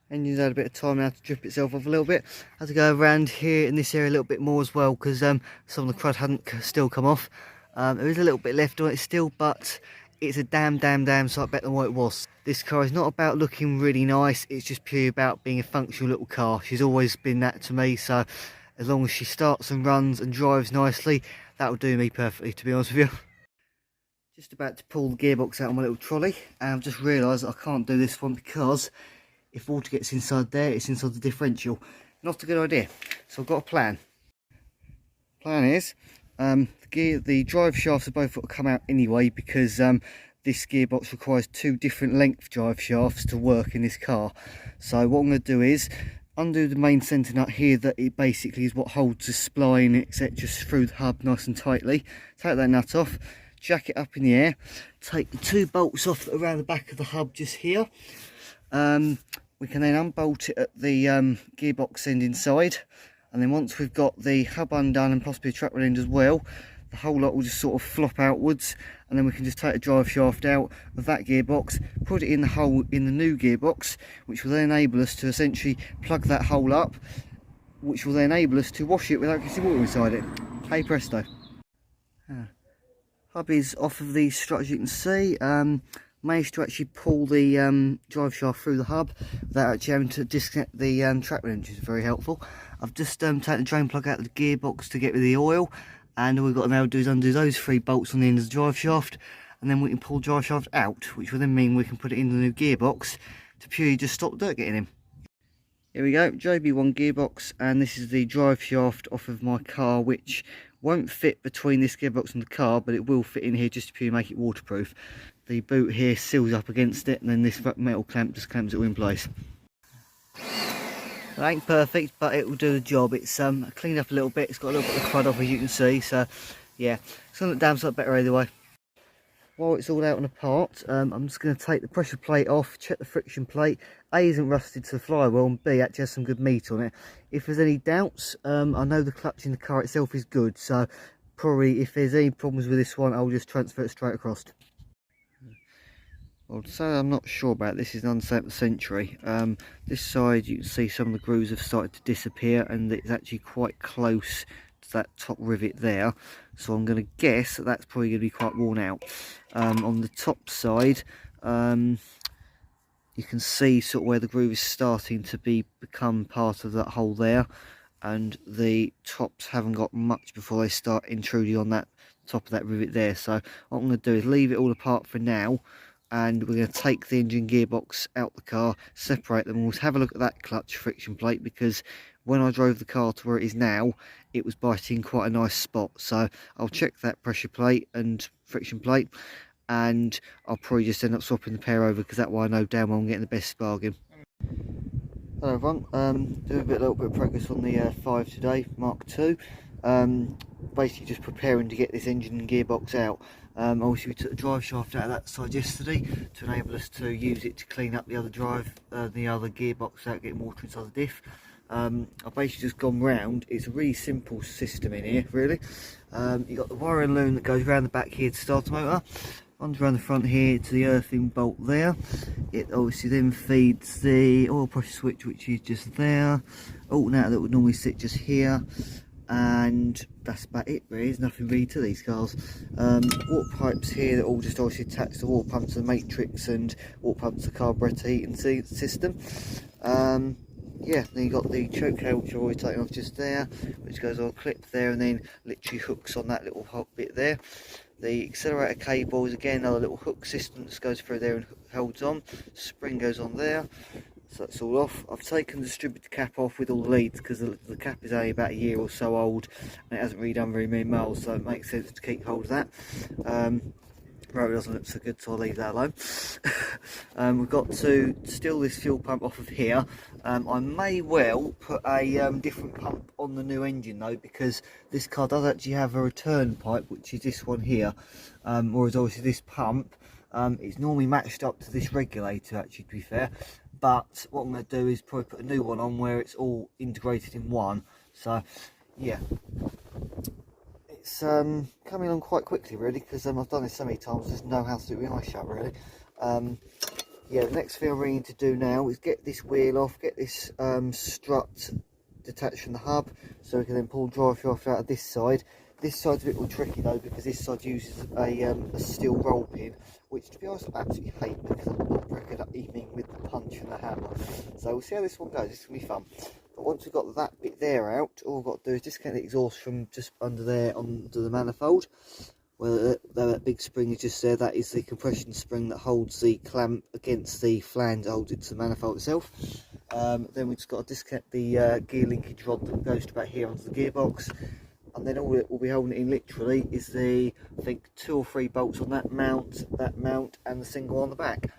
Engine's had a bit of time now to drip itself off a little bit. Had to go around here in this area a little bit more as well because some of the crud hadn't still come off. There is a little bit left on it still, but it's a damn sight better than what it was. This car is not about looking really nice, it's just purely about being a functional little car. She's always been that to me, so as long as she starts and runs and drives nicely, that will do me perfectly, to be honest with you. Just about to pull the gearbox out of my little trolley, and I've just realised I can't do this one because if water gets inside there, it's inside the differential. Not a good idea. So I've got a plan. Plan is, the drive shafts are both got to come out anyway because this gearbox requires two different length drive shafts to work in this car. So what I'm going to do is undo the main centre nut here, that it basically is what holds the spline etc through the hub nice and tightly. Take that nut off, jack it up in the air, take the two bolts off that are around the back of the hub just here. We can then unbolt it at the gearbox end inside, and then once we've got the hub undone and possibly a track wheel end as well, the whole lot will just sort of flop outwards, and then we can just take the drive shaft out of that gearbox, put it in the hole in the new gearbox, which will then enable us to essentially plug that hole up, which will then enable us to wash it without getting water inside it. Hey presto. Hub is off of the strut, as you can see. Managed to actually pull the drive shaft through the hub without actually having to disconnect the track wheel, which is very helpful. I've just taken the drain plug out of the gearbox to get rid of the oil, and all we've got to now do is undo those three bolts on the end of the drive shaft, and then we can pull the drive shaft out, which will then mean we can put it in the new gearbox to purely just stop the dirt getting in. Here we go, JB1 gearbox, and this is the drive shaft off of my car, which won't fit between this gearbox and the car, but it will fit in here just to purely make it waterproof. The boot here seals up against it, and then this metal clamp just clamps it all in place. It ain't perfect, but it will do the job. It's cleaned up a little bit, it's got a little bit of crud off, as you can see, so yeah, it's going to look damn sight better either way. While it's all out and apart, I'm just going to take the pressure plate off, check the friction plate. A isn't rusted to the flywheel, and B actually has some good meat on it. If there's any doubts, I know the clutch in the car itself is good, so probably if there's any problems with this one, I'll just transfer it straight across. Well, to say I'm not sure about this is an unstamped century. This side you can see some of the grooves have started to disappear, and it's actually quite close to that top rivet there, so I'm going to guess that that's probably going to be quite worn out. On the top side, you can see sort of where the groove is starting to become part of that hole there, and the tops haven't got much before they start intruding on that top of that rivet there. So what I'm going to do is leave it all apart for now, and we're going to take the engine gearbox out the car, separate them, and we'll have a look at that clutch friction plate, because when I drove the car to where it is now, it was biting quite a nice spot. So I'll check that pressure plate and friction plate, and I'll probably just end up swapping the pair over, because that way I know damn well I'm getting the best bargain. Hello everyone, doing a little bit of progress on the 5 today, Mark II. Basically just preparing to get this engine and gearbox out. Obviously we took the drive shaft out of that side yesterday to enable us to use it to clean up the other gearbox without getting water inside the diff. I've basically just gone round. It's a really simple system in here, really. You've got the wiring loom that goes around the back here to start the motor, runs around the front here to the earthing bolt there. It obviously then feeds the oil pressure switch, which is just there, alternator that would normally sit just here, and that's about it really. There's nothing really to these cars. Water pipes here that all just obviously attach the water pump to the matrix and water pump to the carburetor heating system. Yeah, then you got the choke cable, which I've already taken off just there, which goes on a clip there and then literally hooks on that little hot bit there. The accelerator cable is again another little hook system that goes through there and holds on. Spring goes on there, so that's all off. I've taken the distributor cap off with all the leads, because the cap is only about a year or so old and it hasn't really done very many miles, so it makes sense to keep hold of that. Rotor doesn't look so good, so I'll leave that alone. We've got to steal this fuel pump off of here. I may well put a different pump on the new engine though, because this car does actually have a return pipe, which is this one here, whereas obviously this pump, it's normally matched up to this regulator actually, to be fair. But what I'm going to do is probably put a new one on where it's all integrated in one. So yeah, it's coming on quite quickly really, because I've done this so many times, I just know how to do it with my shut really. yeah, the next thing I really need to do now is get this wheel off, get this strut detached from the hub, so we can then pull drive shaft out of this side. This side's a bit more tricky though, because this side uses a steel roll pin, which to be honest I absolutely hate, because I'm not very good at aiming with the punch and the hammer. So we'll see how this one goes. This will be fun. But once we've got that bit there out, all we've got to do is disconnect the exhaust from just under there onto the manifold. Well, that big spring is just there, that is the compression spring that holds the clamp against the flange that holds it to the manifold itself. Then we've just got to disconnect the gear linkage rod that goes to about here onto the gearbox. And then all it will be holding it in literally is the, I think, 2 or 3 bolts on that mount, and the single on the back.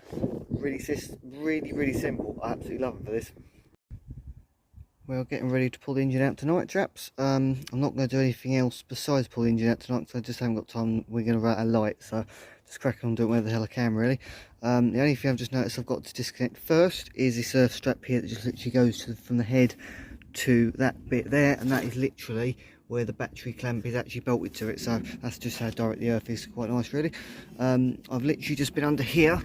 Really simple. I absolutely love them for this. We're getting ready to pull the engine out tonight, chaps. I'm not going to do anything else besides pull the engine out tonight, because I just haven't got time. We're going to run out of light, so just crack on doing whatever the hell I can, really. The only thing I've just noticed I've got to disconnect first is this earth strap here that just literally goes from the head to that bit there, and that is literally where the battery clamp is actually bolted to it. So that's just how direct the earth is. Quite nice, really. I've literally just been under here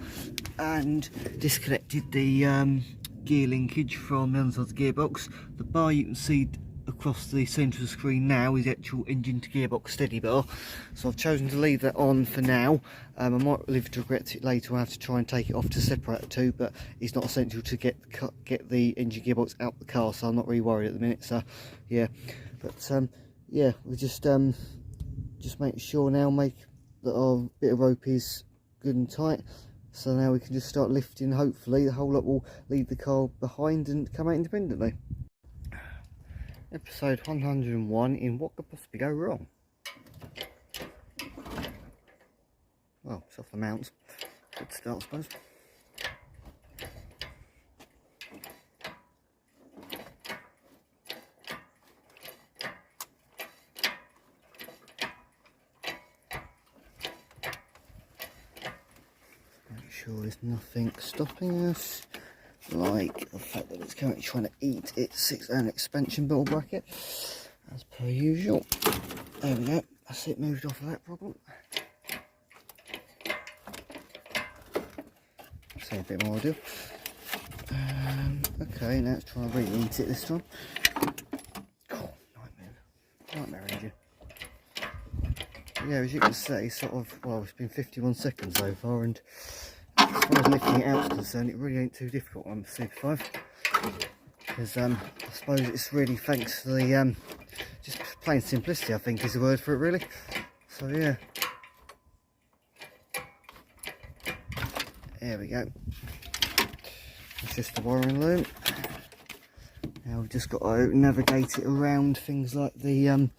and disconnected the gear linkage from the other side of the gearbox. The bar you can see across the centre of the screen now is the actual engine to gearbox steady bar, so I've chosen to leave that on for now. I might live to regret it later. I have to try and take it off to separate the two, but it's not essential to get the engine gearbox out the car, so I'm not really worried at the minute. So yeah, but yeah, we're just making sure now, that our bit of rope is good and tight. So now we can just start lifting. Hopefully the whole lot will leave the car behind and come out independently. Episode 101 in What Could Possibly Go Wrong. Well, it's off the mounts. Good start, I suppose. Make sure there's nothing stopping us, like the fact that it's currently trying to eat its 6-ohm expansion bottle bracket, as per usual. There we go, that's it, moved off of that problem. See, a bit more ideal. Okay, now it's trying to reheat it this time. Oh, nightmare engine. Yeah, as you can see, sort of, well, it's been 51 seconds so far, and as far as lifting it out is concerned, it really ain't too difficult on the Super 5, because I suppose it's really thanks to the just plain simplicity, I think is the word for it, really. So yeah, there we go. It's just the wiring loom. Now we've just got to navigate it around things like the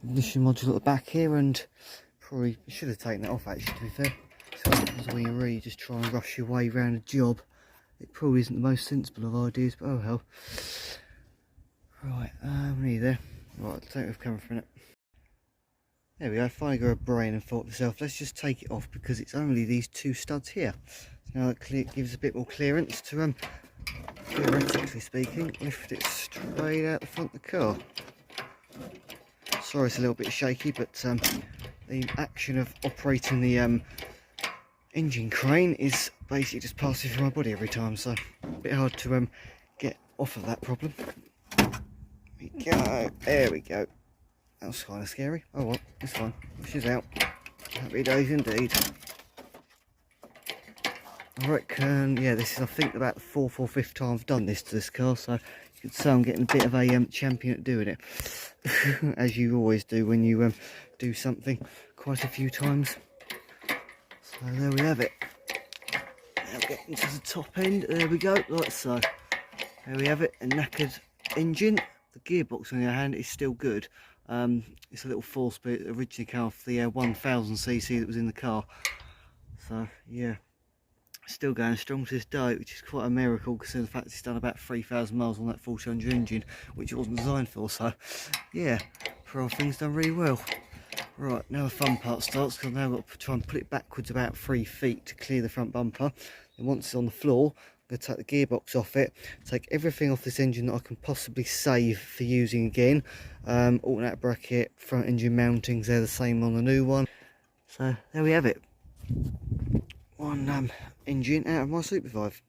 ignition module at the back here, and probably should have taken that off actually, to be fair. So when you really just try and rush your way around a job, it probably isn't the most sensible of ideas, but oh hell. Right, we're nearly there. Right, I'll take it with camera for a minute. There we go, finally got a brain and thought to myself, let's just take it off because it's only these 2 studs here. So now that gives a bit more clearance to, theoretically speaking, lift it straight out the front of the car. Sorry it's a little bit shaky, but the action of operating the engine crane is basically just passing through my body every time, so a bit hard to get off of that problem. There we go. That was kind of scary. Oh well, it's fine. She's out. Happy days indeed. I reckon, yeah, this is, I think, about the 4th or 5th time I've done this to this car, so you could say I'm getting a bit of a champion at doing it. As you always do when you do something quite a few times. So there we have it. Now getting to the top end. There we go, like so. There we have it, a knackered engine. The gearbox on the other hand is still good. It's a little 4-speed, originally came off the 1000cc that was in the car. So yeah, still going strong to this day, which is quite a miracle considering the fact it's done about 3,000 miles on that 1400 engine, which it wasn't designed for. So yeah, for all things done really well. Right, now the fun part starts, because I've now got to try and put it backwards about 3 feet to clear the front bumper. And once it's on the floor, I'm going to take the gearbox off it, take everything off this engine that I can possibly save for using again. Alternator bracket, front engine mountings, they're the same on the new one. So there we have it. one engine out of my Super 5.